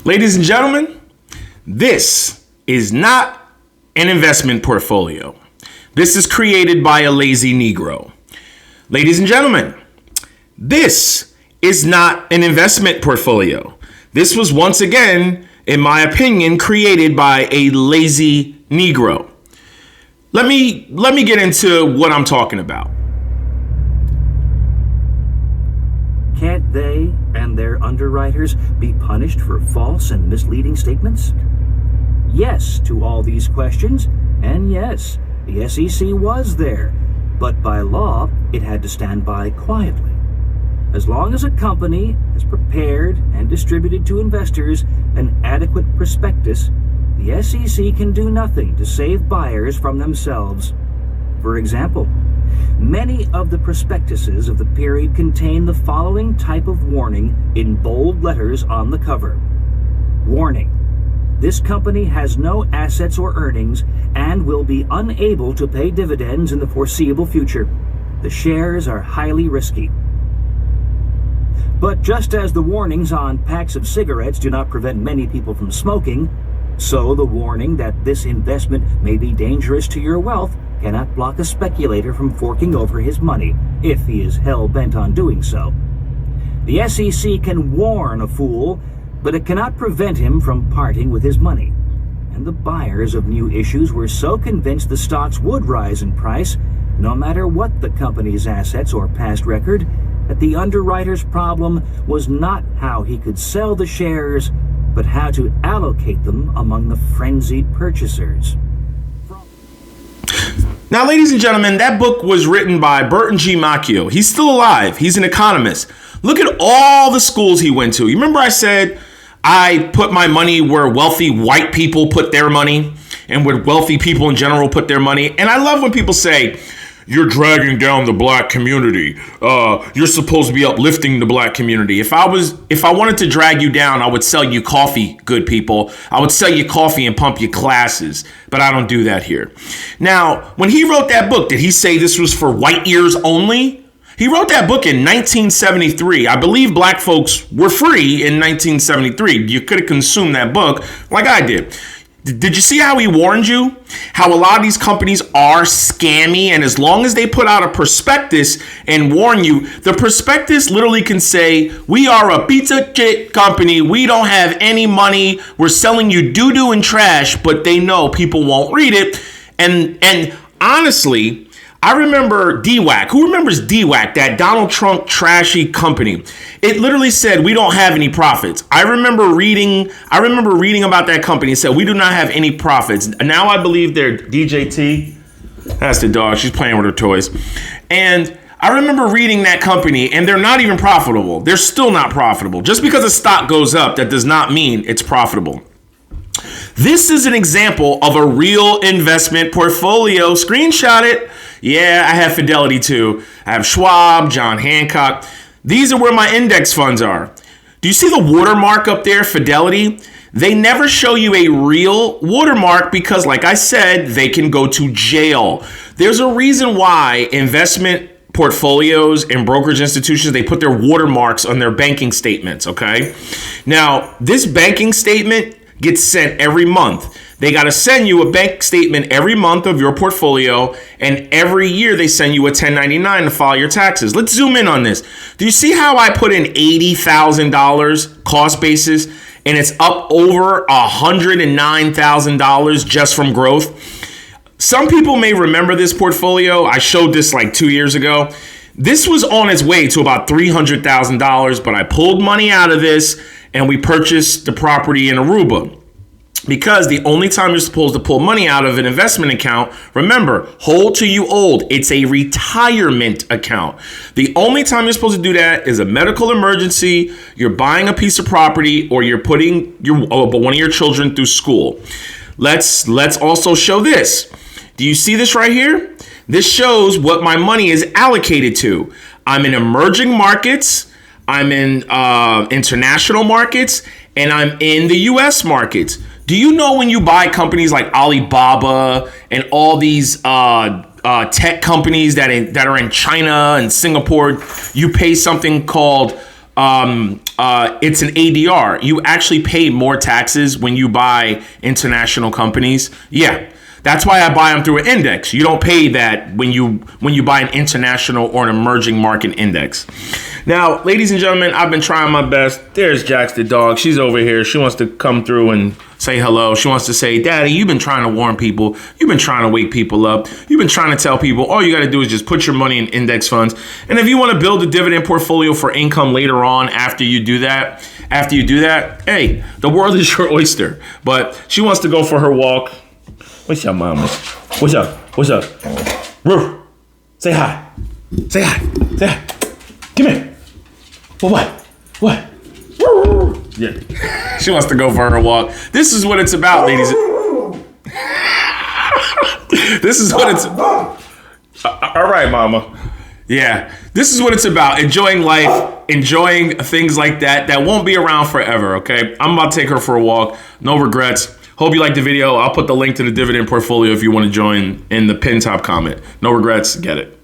Ladies and gentlemen, this is not an investment portfolio. This is created by a lazy Negro. Ladies and gentlemen, this is not an investment portfolio. This was once again, in my opinion, created by a lazy Negro. Let me get into what I'm talking about. Can't they and their underwriters be punished for false and misleading statements? Yes to all these questions, and yes, the SEC was there, but by law, it had to stand by quietly. As long as a company has prepared and distributed to investors an adequate prospectus, the SEC can do nothing to save buyers from themselves. For example, many of the prospectuses of the period contain the following type of warning in bold letters on the cover. Warning: this company has no assets or earnings and will be unable to pay dividends in the foreseeable future. The shares are highly risky. But just as the warnings on packs of cigarettes do not prevent many people from smoking, so the warning that this investment may be dangerous to your wealth cannot block a speculator from forking over his money, if he is hell-bent on doing so. The SEC can warn a fool, but it cannot prevent him from parting with his money. And the buyers of new issues were so convinced the stocks would rise in price, no matter what the company's assets or past record, that the underwriter's problem was not how he could sell the shares, but how to allocate them among the frenzied purchasers. Now, ladies and gentlemen, that book was written by Burton G. Macchio. He's still alive. He's an economist. Look at all the schools he went to. You remember I said I put my money where wealthy white people put their money and where wealthy people in general put their money? And I love when people say, you're dragging down the black community. You're supposed to be uplifting the black community. If I wanted to drag you down, I would sell you coffee, good people. I would sell you coffee and pump your classes, but I don't do that here. Now, when he wrote that book, did he say this was for white ears only? He wrote that book in 1973. I believe black folks were free in 1973. You could have consumed that book like I did. Did you see how he warned you? How a lot of these companies are scammy, and as long as they put out a prospectus and warn you, the prospectus literally can say, we are a pizza kit company, we don't have any money, we're selling you doo-doo and trash, but they know people won't read it. And honestly, I remember DWAC. Who remembers DWAC, that Donald Trump trashy company? It literally said, we don't have any profits. I remember reading about that company. It said, we do not have any profits. Now I believe they're DJT. That's the dog. She's playing with her toys. And I remember reading that company, and they're not even profitable. They're still not profitable. Just because a stock goes up, that does not mean it's profitable. This is an example of a real investment portfolio. Screenshot it. Yeah, I have Fidelity too. I have Schwab, John Hancock. These are where my index funds are. Do you see the watermark up there, Fidelity? They never show you a real watermark because, like I said, they can go to jail. There's a reason why investment portfolios and brokerage institutions, they put their watermarks on their banking statements, okay? Now, this banking statement gets sent every month. They got to send you a bank statement every month of your portfolio, and every year they send you a 1099 to file your taxes. Let's zoom in on this. Do you see how I put in $80,000 cost basis, and it's up over $109,000 just from growth? Some people may remember this portfolio. I showed this like 2 years ago. This was on its way to about $300,000, but I pulled money out of this and we purchased the property in Aruba. Because the only time you're supposed to pull money out of an investment account, remember, hold till you old. It's a retirement account. The only time you're supposed to do that is a medical emergency, you're buying a piece of property, or you're putting one of your children through school. Let's also show this. Do you see this right here? This shows what my money is allocated to. I'm in emerging markets, I'm in international markets, and I'm in the U.S. markets. Do you know when you buy companies like Alibaba and all these tech companies that are in China and Singapore, you pay something called it's an ADR. You actually pay more taxes when you buy international companies. Yeah. That's why I buy them through an index. You don't pay that when you buy an international or an emerging market index. Now, ladies and gentlemen, I've been trying my best. There's Jax the dog. She's over here. She wants to come through and say hello. She wants to say, Daddy, you've been trying to warn people. You've been trying to wake people up. You've been trying to tell people all you got to do is just put your money in index funds. And if you want to build a dividend portfolio for income later on after you do that, hey, the world is your oyster. But she wants to go for her walk. What's up, mama? What's up? What's up? Roof. Say hi. Say hi. Say hi. Come here. Well, what? Yeah. She wants to go for her walk. This is what it's about, ladies. This is what it's... All right, mama. Yeah. This is what it's about. Enjoying life, enjoying things like that won't be around forever, okay? I'm about to take her for a walk. No regrets. Hope you liked the video. I'll put the link to the dividend portfolio if you want to join in the pin top comment. No regrets. Get it.